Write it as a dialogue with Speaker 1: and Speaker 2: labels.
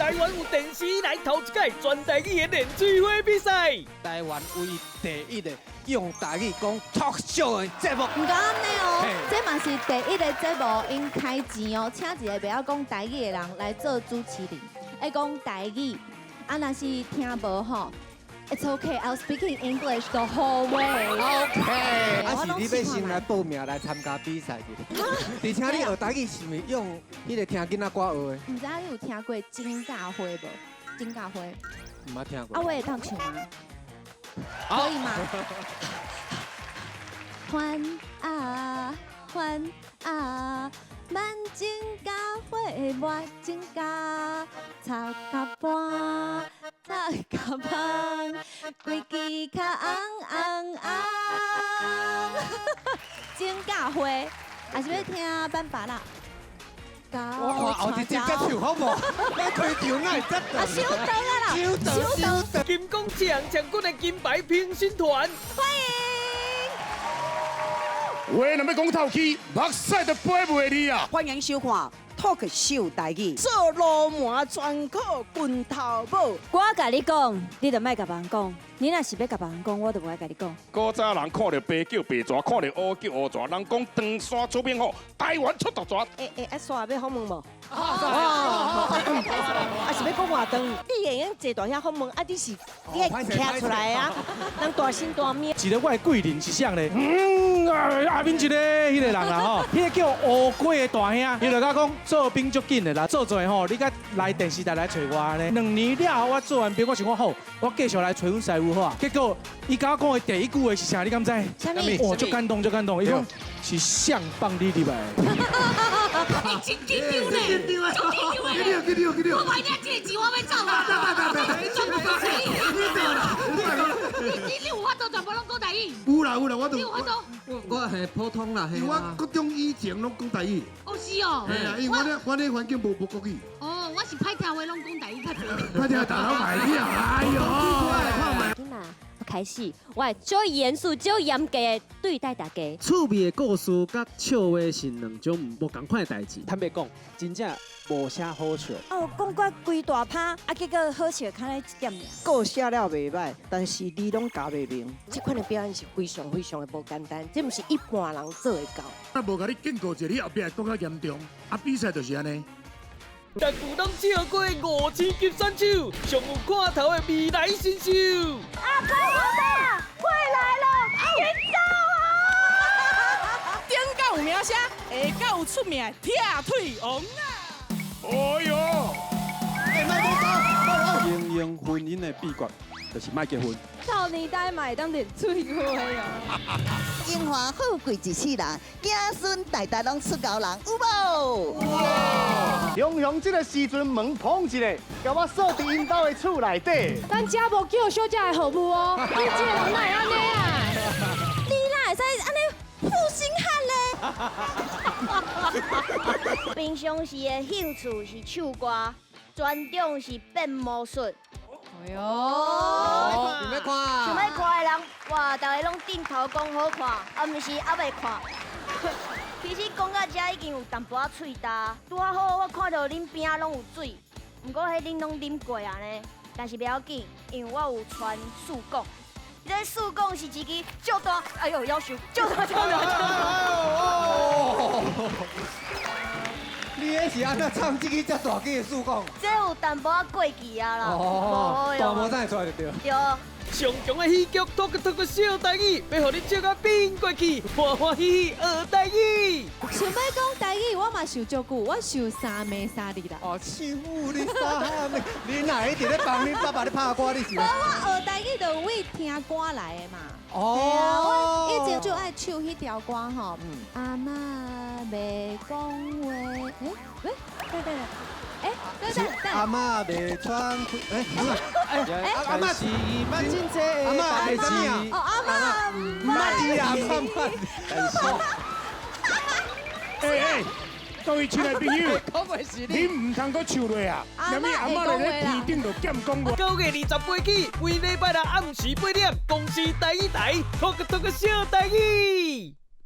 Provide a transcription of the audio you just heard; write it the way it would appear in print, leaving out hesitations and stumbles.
Speaker 1: 台湾有电视来头一届全台语的练水会比赛。
Speaker 2: 台湾唯一第一的用台语讲 talk show 的节目。
Speaker 3: 唔敢安尼哦，这嘛是第一个节目，因开钱哦，请一个袂晓讲台语的人来做主持人，会讲台语。啊，若是听无吼。It's okay, I'll speak in English the whole way.
Speaker 2: OK，啊是你要先来报名来参加比赛的，而且你学台语是咪用迄个听囡仔歌学的？
Speaker 3: 唔知你有听过金甲花无？金甲花？
Speaker 2: 唔捌听过。
Speaker 3: 啊，我会当唱吗？可以吗？欢啊，慢金甲花，我金甲插甲半，插甲芳，规支较红。金甲花，还是要听斑拔啦？
Speaker 2: 我看后一集再唱好无？咱开场哪会这
Speaker 3: 啊，收到啊啦，
Speaker 2: 收到。
Speaker 1: 金光强军的金牌评审团，
Speaker 3: 欢迎。
Speaker 4: 话若要讲透气，目屎都飞袂离啊！
Speaker 5: 欢迎收看《Talk 秀台语》，做罗马专靠棍头母。
Speaker 6: 我甲你讲，你就莫甲别人讲。你若是要甲别人讲，我就无爱甲你讲。
Speaker 4: 古早人看到白叫白蛇，看到乌叫乌蛇，人讲长山出名好，台湾出大蛇。
Speaker 5: 啊，山要访问无？啊是要讲话长？你会用坐大遐访问，啊你是你会徛出来啊？人大心大面。
Speaker 7: 一个我的贵人是啥呢？下面一个迄个人啦吼，迄个叫乌龟的大兄，伊就甲讲做兵足紧的啦，做做吼，你甲来电视台来找我呢。2年了后，我做完兵，我想讲好，我继续来找阮师傅好啊。结果伊甲我讲的第一句话是啥？你敢知？
Speaker 6: 啥物？
Speaker 7: 哦，足感动，足感动。伊讲是相放你入来。
Speaker 8: 你真紧张嘞！足紧张的，我买两这个钱，我要走啊！你有法度全部拢讲台语？
Speaker 9: 有啦，我都。
Speaker 8: 你有法度？
Speaker 2: 我系普通啦，系
Speaker 9: 我各种以前拢讲台语。
Speaker 8: 哦是哦。
Speaker 9: 系啊，因为我咧环境无国语。
Speaker 8: 哦，我是歹听话，拢讲台语较多。
Speaker 9: 快点打老板呀！哎呦！
Speaker 6: 今嘛开始，我会最严肃、最严格的对待大家。
Speaker 10: 趣味的故事甲笑话是两种无同款的代志。
Speaker 7: 坦白讲，真正无啥好笑。
Speaker 6: 哦，讲过规大趴，啊，结果好笑看来一点尔。
Speaker 5: 故写了袂歹，但是你拢教袂明。这款的表演是非常的无简单，这毋是一般人做会到。
Speaker 9: 啊，无甲你警告者，你后壁会更较严重。啊，比赛就是安尼。
Speaker 1: 但有人笑过5000级选手，上有看头的未来新秀。
Speaker 3: 啊，快来了！云
Speaker 5: 顶到有名声，下到有出名的铁腿王啊！
Speaker 4: 哎呦！
Speaker 7: 经营婚姻的秘诀就是莫结婚。
Speaker 6: 少年代买当点最花啊！
Speaker 5: 荣华富贵一世人，子孙代代拢出高人，有无？
Speaker 11: 雄雄这个时阵门碰一个，甲我锁伫因兜的厝内底。
Speaker 6: 咱家无叫小姐的服务哦，你这个人哪会安尼啊？你哪会使安尼负心汉嘞？
Speaker 12: 平常时的兴趣是唱歌，专长是变魔术。
Speaker 3: 哎呦，
Speaker 2: 想要看？
Speaker 12: 想要看的人，哇，大家拢顶头讲好看，啊，毋是还袂看。其实讲到这已经有淡薄仔喙焦，拄啊好，我看到恁边仔拢有水，毋过迄恁拢啉过啊呢。但是不要紧，因为我有传树讲，这树讲是一支足大，哎呦，夭寿，足大。
Speaker 2: 你迄是安怎唱这个遮大支的树讲？
Speaker 12: 这有淡薄仔过气啊啦。
Speaker 2: 哦，大魔才会出来就对。
Speaker 12: 对。
Speaker 1: 上强的戏剧，talk 小台语，要互你笑到变过去，欢欢喜喜学台语。
Speaker 3: 想要讲台语，我嘛受足久，我受3暝3日啦。
Speaker 2: 哦，受你3暝，你哪一直咧帮恁爸爸咧拍歌？你是？
Speaker 3: 我学台语就为听歌来的嘛。
Speaker 2: 哦。
Speaker 3: 我以前就爱唱迄条歌吼。阿嬷袂讲话，喂，对。
Speaker 2: 阿嬷袂穿裤，
Speaker 7: 阿嬷是蛮真济，
Speaker 2: 阿嬷会怎样？
Speaker 3: 哦，阿嬷
Speaker 2: 唔捌啊，唔捌。
Speaker 4: 哎，各位亲爱的朋友，你唔通搁唱落啊！因为阿嬷咧天顶就减讲话。
Speaker 1: 9月28日起，每礼拜六暗时8点，公司第一台，talk 小台语。